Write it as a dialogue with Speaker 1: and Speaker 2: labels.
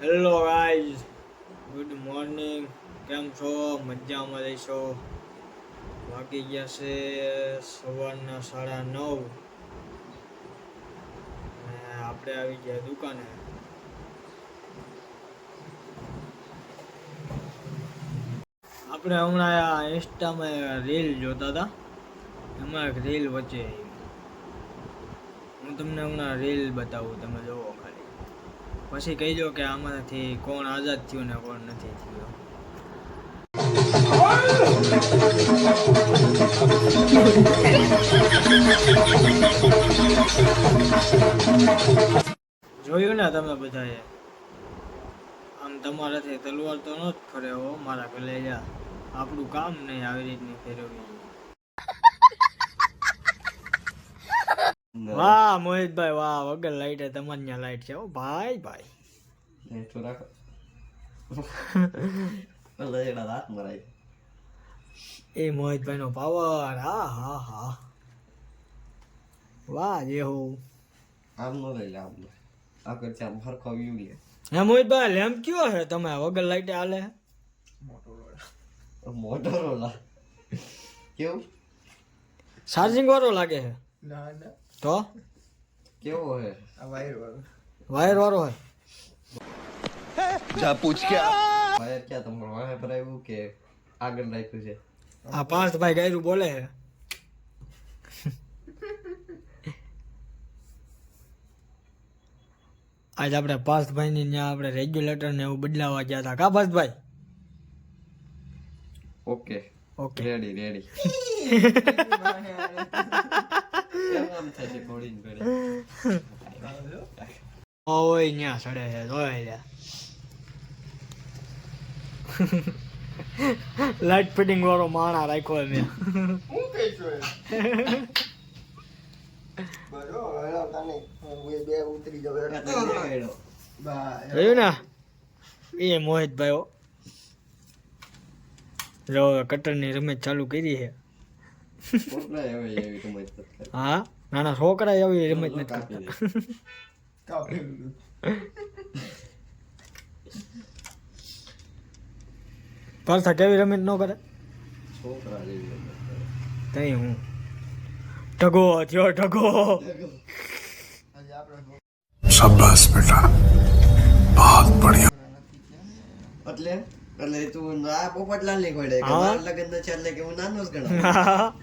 Speaker 1: Hello guys, good morning. કેમ છો? મજામાં રહીશો? વાગી ગયા છે સવારના 9:30 અને આપણે આવી ગયા દુકાને. આપણે હમણાં ઇન્સ્ટામાં રીલ જોતા હતા, એમાં એક રીલ વચ્ચે આવી. હું તમને હમણાં રીલ બતાવું, તમે જોવો ખાલી, પછી કહી દો કે આમાંથી કોણ આઝાદ થયું ને કોણ નથી થયું. જોયું ને તમે બધાએ? આમ તમારાથી તલવાર તો ન જ ફરે હો મારા કલેજા. આપણું કામ નહીં આવી રીતની ફેરવવી. વાહ મોહિતભાઈ વાહ, વગર લાઈટે તમારી ત્યાં લાઈટ છે હો ભાઈ ભાઈ. એ મોહિતભાઈ નો પાવર, હા હા હા, વાહ જે હો.
Speaker 2: આમ નો લઈ લે, આમ આ કરશે આમ હરખો વ્યૂ લે.
Speaker 1: હે મોહિતભાઈ લેમ્પ કયો હે તમે વગર લાઈટે હાલે?
Speaker 2: મોટોરોલા કેવું
Speaker 1: ચાર્જિંગ વાળો લાગે છે?
Speaker 3: ના ના,
Speaker 1: તો
Speaker 2: કેવો હે?
Speaker 3: આ વાયર વાળો.
Speaker 1: વાયર વાળો હે?
Speaker 4: જા પૂછ ક્યાં
Speaker 2: વાયર ક્યાં તમારો વાયર પર આવ્યું કે આગળ રાખ્યું છે?
Speaker 1: આ પાર્થભાઈ ગાયરું બોલે છે. આજ આપણે પાર્થભાઈ ની ત્યાં આપણે રેગ્યુલેટર ને એવું બદલાવા ગયા હતા કા પાર્થભાઈ?
Speaker 2: Okay
Speaker 1: okay
Speaker 2: ready ready. કેમ આમ થાય છે ઘોડીને ઘોડે?
Speaker 1: ઓય ન્યા સડે છે જોઈ લે. લાઈટ ફિટિંગ વાળો માણા રાખ્યો મેં.
Speaker 3: હું કહીશું એ? બરો હેલો કાને હું બે ઉતરી જાવ. બા
Speaker 1: જોયું ને એ મોહિતભાઈ હો. જો કટરની રમત ચાલુ કરી છે.
Speaker 2: કોકના એવી એવી કમાઈ કરતા.
Speaker 1: હા નાના છોકરા એવી રમત નથી
Speaker 2: કાપી
Speaker 1: કરતા.
Speaker 2: દે.
Speaker 3: કાપેલું.
Speaker 1: પાર્થા કેવી રમત ન કરે?
Speaker 2: છોકરા જેવી રમત કરે.
Speaker 1: તઈ હું ટગો થયો ટગો.
Speaker 3: આજે આપણે
Speaker 4: शाबाश बेटा बहुत बढ़िया
Speaker 2: એટલે તું આ પોપટલાલ ની ઘોડે કે
Speaker 1: હા.
Speaker 2: મારા લગન ન છે એટલે કે હું નાનો જ ગણાવ.